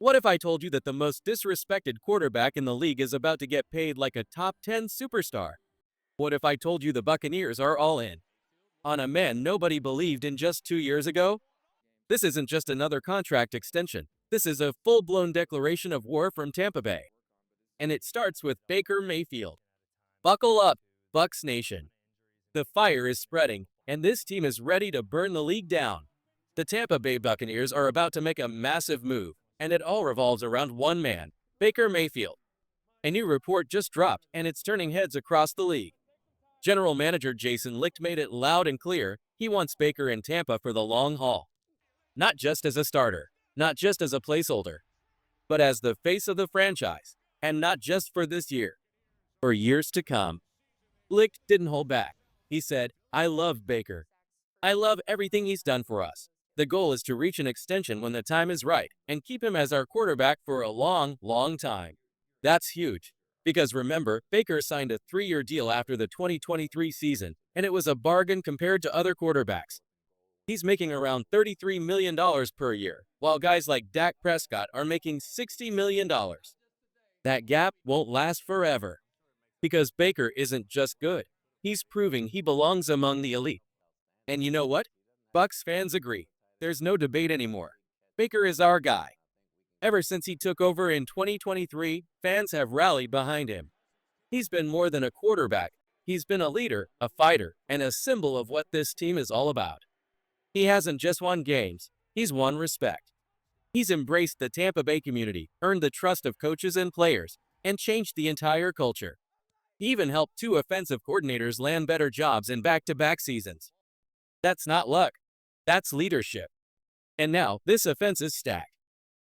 What if I told you that the most disrespected quarterback in the league is about to get paid like a top 10 superstar? What if I told you the Buccaneers are all in on a man nobody believed in just 2 years ago? This isn't just another contract extension. This is a full-blown declaration of war from Tampa Bay. And it starts with Baker Mayfield. Buckle up, Bucs Nation. The fire is spreading, and this team is ready to burn the league down. The Tampa Bay Buccaneers are about to make a massive move, and it all revolves around one man, Baker Mayfield. A new report just dropped, and it's turning heads across the league. General Manager Jason Licht made it loud and clear he wants Baker in Tampa for the long haul. Not just as a starter, not just as a placeholder, but as the face of the franchise, and not just for this year, for years to come. Licht didn't hold back. He said, "I love Baker. I love everything he's done for us. The goal is to reach an extension when the time is right and keep him as our quarterback for a long, long time." That's huge. Because remember, Baker signed a 3-year deal after the 2023 season, and it was a bargain compared to other quarterbacks. He's making around $33 million per year, while guys like Dak Prescott are making $60 million. That gap won't last forever. Because Baker isn't just good. He's proving he belongs among the elite. And you know what? Bucs fans agree. There's no debate anymore. Baker is our guy. Ever since he took over in 2023, fans have rallied behind him. He's been more than a quarterback. He's been a leader, a fighter, and a symbol of what this team is all about. He hasn't just won games, he's won respect. He's embraced the Tampa Bay community, earned the trust of coaches and players, and changed the entire culture. He even helped 2 offensive coordinators land better jobs in back-to-back seasons. That's not luck. That's leadership. And now, this offense is stacked.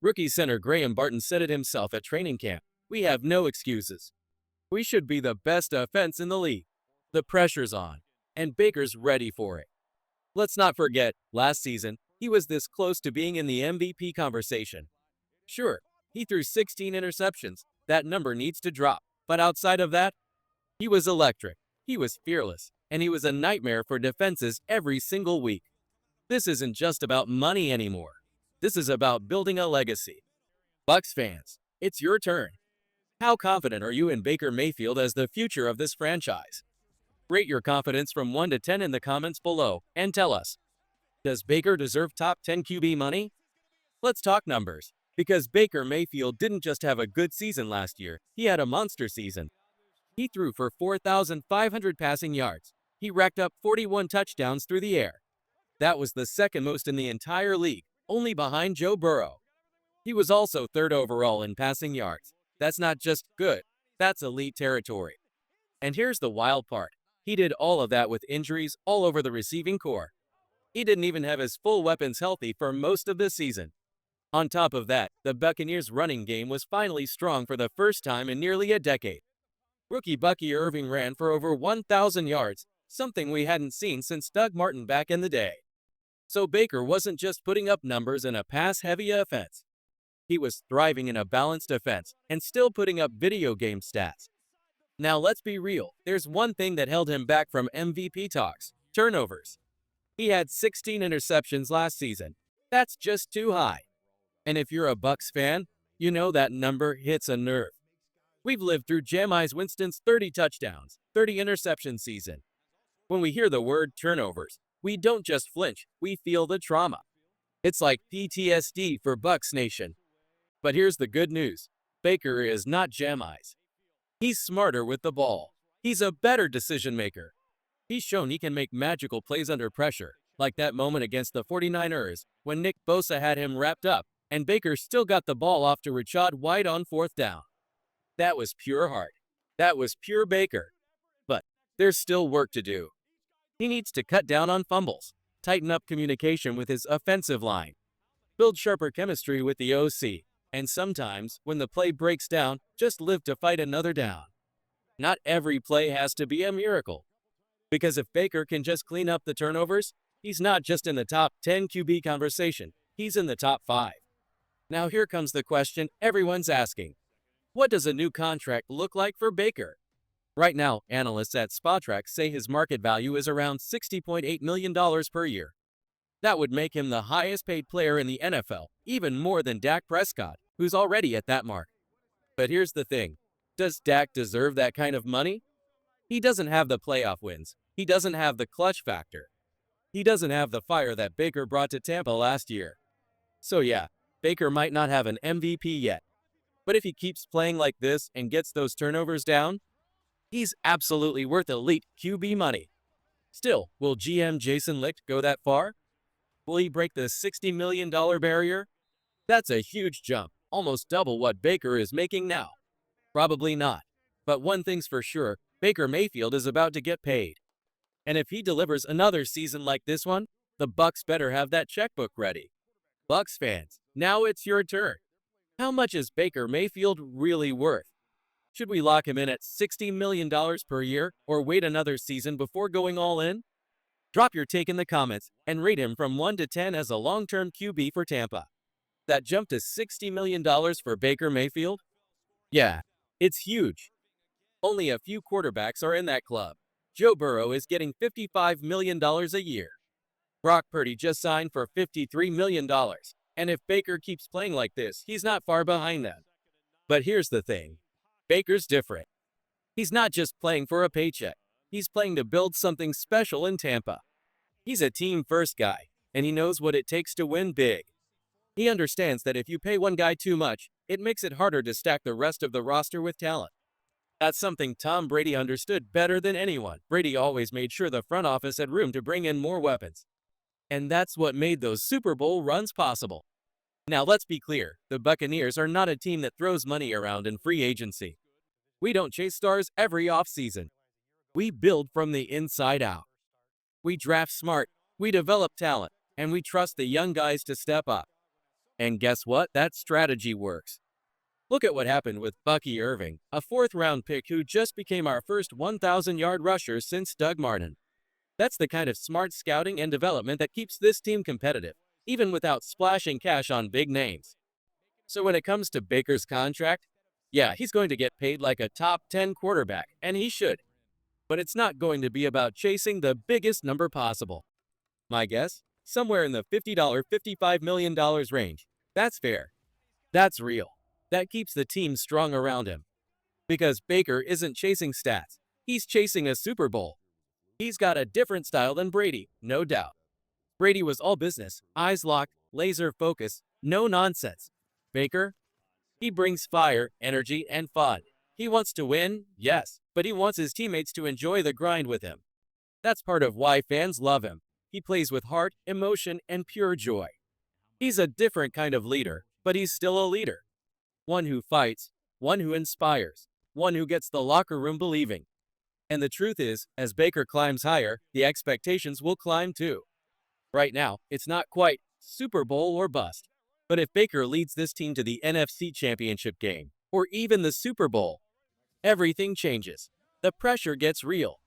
Rookie center Graham Barton said it himself at training camp. "We have no excuses. We should be the best offense in the league. The pressure's on, and Baker's ready for it." Let's not forget, last season, he was this close to being in the MVP conversation. Sure, he threw 16 interceptions. That number needs to drop. But outside of that, he was electric. He was fearless, and he was a nightmare for defenses every single week. This isn't just about money anymore. This is about building a legacy. Bucs fans, it's your turn. How confident are you in Baker Mayfield as the future of this franchise? Rate your confidence from 1 to 10 in the comments below and tell us, does Baker deserve top 10 QB money? Let's talk numbers, because Baker Mayfield didn't just have a good season last year, he had a monster season. He threw for 4,500 passing yards. He racked up 41 touchdowns through the air. That was the second most in the entire league, only behind Joe Burrow. He was also 3rd overall in passing yards. That's not just good, that's elite territory. And here's the wild part. He did all of that with injuries all over the receiving corps. He didn't even have his full weapons healthy for most of the season. On top of that, the Buccaneers' running game was finally strong for the first time in nearly a decade. Rookie Bucky Irving ran for over 1,000 yards, something we hadn't seen since Doug Martin back in the day. So Baker wasn't just putting up numbers in a pass-heavy offense. He was thriving in a balanced offense and still putting up video game stats. Now let's be real, there's one thing that held him back from MVP talks: turnovers. He had 16 interceptions last season. That's just too high. And if you're a Bucs fan, you know that number hits a nerve. We've lived through Jameis Winston's 30 touchdowns, 30 interception season. When we hear the word turnovers, we don't just flinch, we feel the trauma. It's like PTSD for Bucs Nation. But here's the good news. Baker is not Jameis. He's smarter with the ball. He's a better decision maker. He's shown he can make magical plays under pressure, like that moment against the 49ers when Nick Bosa had him wrapped up, and Baker still got the ball off to Rashad White on 4th down. That was pure heart. That was pure Baker. But there's still work to do. He needs to cut down on fumbles, tighten up communication with his offensive line, build sharper chemistry with the OC, and sometimes, when the play breaks down, just live to fight another down. Not every play has to be a miracle. Because if Baker can just clean up the turnovers, he's not just in the top 10 QB conversation, he's in the top 5. Now here comes the question everyone's asking. What does a new contract look like for Baker? Right now, analysts at Spotrac say his market value is around $60.8 million per year. That would make him the highest paid player in the NFL, even more than Dak Prescott, who's already at that mark. But here's the thing. Does Dak deserve that kind of money? He doesn't have the playoff wins. He doesn't have the clutch factor. He doesn't have the fire that Baker brought to Tampa last year. So yeah, Baker might not have an MVP yet. But if he keeps playing like this and gets those turnovers down, he's absolutely worth elite QB money. Still, will GM Jason Licht go that far? Will he break the $60 million barrier? That's a huge jump, almost double what Baker is making now. Probably not. But one thing's for sure, Baker Mayfield is about to get paid. And if he delivers another season like this one, the Bucs better have that checkbook ready. Bucs fans, now it's your turn. How much is Baker Mayfield really worth? Should we lock him in at $60 million per year or wait another season before going all in? Drop your take in the comments and rate him from 1 to 10 as a long-term QB for Tampa. That jump to $60 million for Baker Mayfield? Yeah, it's huge. Only a few quarterbacks are in that club. Joe Burrow is getting $55 million a year. Brock Purdy just signed for $53 million. And if Baker keeps playing like this, he's not far behind them. But here's the thing. Baker's different. He's not just playing for a paycheck. He's playing to build something special in Tampa. He's a team-first guy, and he knows what it takes to win big. He understands that if you pay one guy too much, it makes it harder to stack the rest of the roster with talent. That's something Tom Brady understood better than anyone. Brady always made sure the front office had room to bring in more weapons. And that's what made those Super Bowl runs possible. Now let's be clear, the Buccaneers are not a team that throws money around in free agency. We don't chase stars every offseason. We build from the inside out. We draft smart, we develop talent, and we trust the young guys to step up. And guess what? That strategy works. Look at what happened with Bucky Irving, a fourth-round pick who just became our first 1,000-yard rusher since Doug Martin. That's the kind of smart scouting and development that keeps this team competitive, even without splashing cash on big names. So when it comes to Baker's contract, yeah, he's going to get paid like a top 10 quarterback, and he should. But it's not going to be about chasing the biggest number possible. My guess? Somewhere in the $50, $55 million range. That's fair. That's real. That keeps the team strong around him. Because Baker isn't chasing stats. He's chasing a Super Bowl. He's got a different style than Brady, no doubt. Brady was all business, eyes locked, laser focus, no nonsense. Baker? He brings fire, energy, and fun. He wants to win, yes, but he wants his teammates to enjoy the grind with him. That's part of why fans love him. He plays with heart, emotion, and pure joy. He's a different kind of leader, but he's still a leader. One who fights, one who inspires, one who gets the locker room believing. And the truth is, as Baker climbs higher, the expectations will climb too. Right now, it's not quite Super Bowl or bust. But if Baker leads this team to the NFC Championship game, or even the Super Bowl, everything changes. The pressure gets real.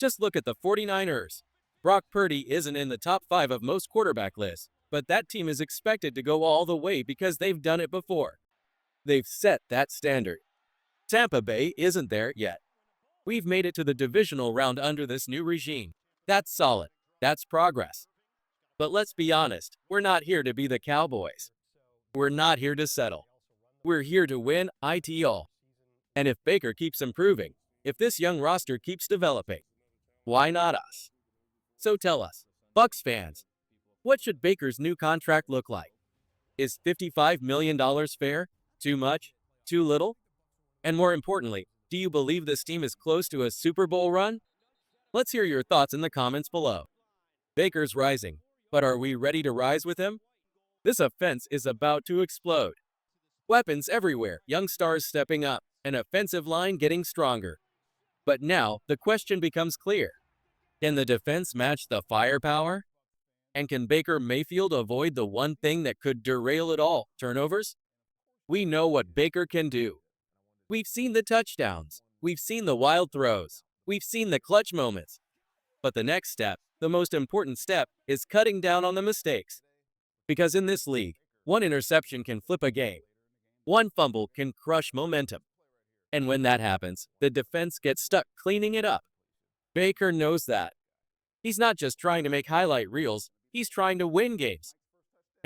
Just look at the 49ers. Brock Purdy isn't in the top 5 of most quarterback lists, but that team is expected to go all the way because they've done it before. They've set that standard. Tampa Bay isn't there yet. We've made it to the divisional round under this new regime. That's solid. That's progress. But let's be honest, we're not here to be the Cowboys. We're not here to settle. We're here to win it all. And if Baker keeps improving, if this young roster keeps developing, why not us? So tell us, Bucs fans, what should Baker's new contract look like? Is $55 million fair? Too much? Too little? And more importantly, do you believe this team is close to a Super Bowl run? Let's hear your thoughts in the comments below. Baker's rising, but are we ready to rise with him? This offense is about to explode. Weapons everywhere, young stars stepping up, an offensive line getting stronger. But now, the question becomes clear. Can the defense match the firepower? And can Baker Mayfield avoid the one thing that could derail it all, turnovers? We know what Baker can do. We've seen the touchdowns. We've seen the wild throws. We've seen the clutch moments. But the next step, the most important step, is cutting down on the mistakes. Because in this league, one interception can flip a game. One fumble can crush momentum. And when that happens, the defense gets stuck cleaning it up. Baker knows that. He's not just trying to make highlight reels, he's trying to win games.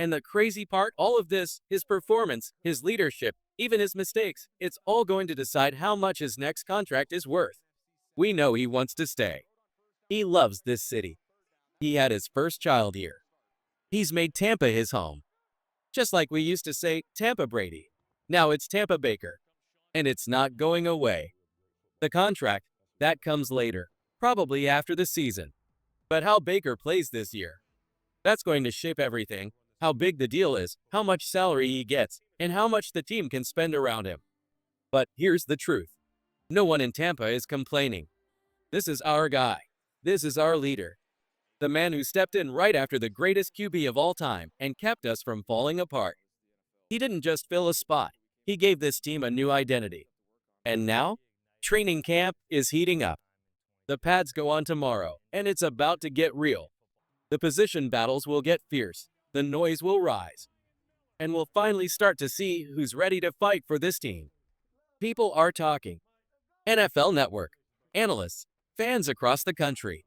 And the crazy part, all of this, his performance, his leadership, even his mistakes, it's all going to decide how much his next contract is worth. We know he wants to stay. He loves this city. He had his first child here. He's made Tampa his home. Just like we used to say, Tampa Brady. Now it's Tampa Baker. And it's not going away. The contract, that comes later, probably after the season. But how Baker plays this year, that's going to shape everything. How big the deal is, how much salary he gets, and how much the team can spend around him. But here's the truth. No one in Tampa is complaining. This is our guy. This is our leader. The man who stepped in right after the greatest QB of all time and kept us from falling apart. He didn't just fill a spot. He gave this team a new identity. And now, training camp is heating up. The pads go on tomorrow, and it's about to get real. The position battles will get fierce. The noise will rise. And we'll finally start to see who's ready to fight for this team. People are talking. NFL Network, analysts, fans across the country.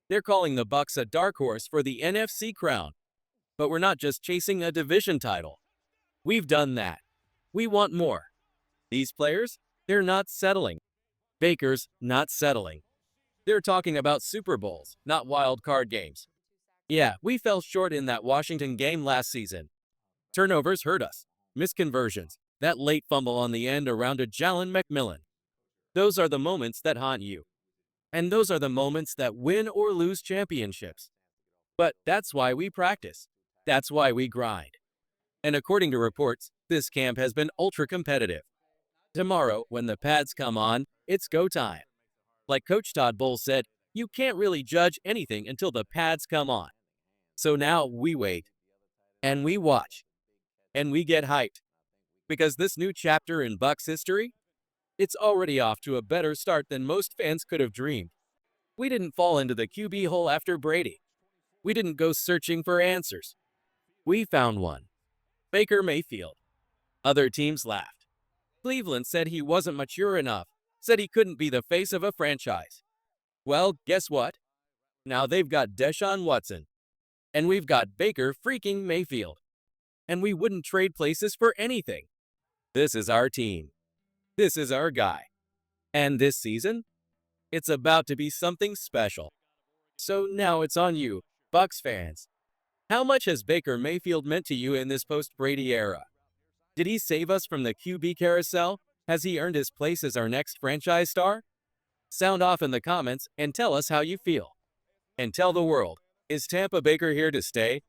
They're calling the Bucs a dark horse for the NFC crown. But we're not just chasing a division title. We've done that. We want more. These players, they're not settling. Baker's not settling. They're talking about Super Bowls, not wild card games. Yeah, we fell short in that Washington game last season. Turnovers hurt us. Misconversions. That late fumble on the end around a Jalen McMillan. Those are the moments that haunt you. And those are the moments that win or lose championships. But that's why we practice. That's why we grind. And according to reports, this camp has been ultra competitive. Tomorrow, when the pads come on, it's go time. Like Coach Todd Bowles said, you can't really judge anything until the pads come on. So now we wait. And we watch. And we get hyped. Because this new chapter in Bucs history, it's already off to a better start than most fans could have dreamed. We didn't fall into the QB hole after Brady. We didn't go searching for answers. We found one. Baker Mayfield. Other teams laughed. Cleveland said he wasn't mature enough, said he couldn't be the face of a franchise. Well, guess what? Now they've got Deshaun Watson. And we've got Baker freaking Mayfield. And we wouldn't trade places for anything. This is our team. This is our guy. And this season, it's about to be something special. So now it's on you, Bucs fans. How much has Baker Mayfield meant to you in this post-Brady era? Did he save us from the QB carousel? Has he earned his place as our next franchise star? Sound off in the comments and tell us how you feel. And tell the world, is Tampa Baker here to stay?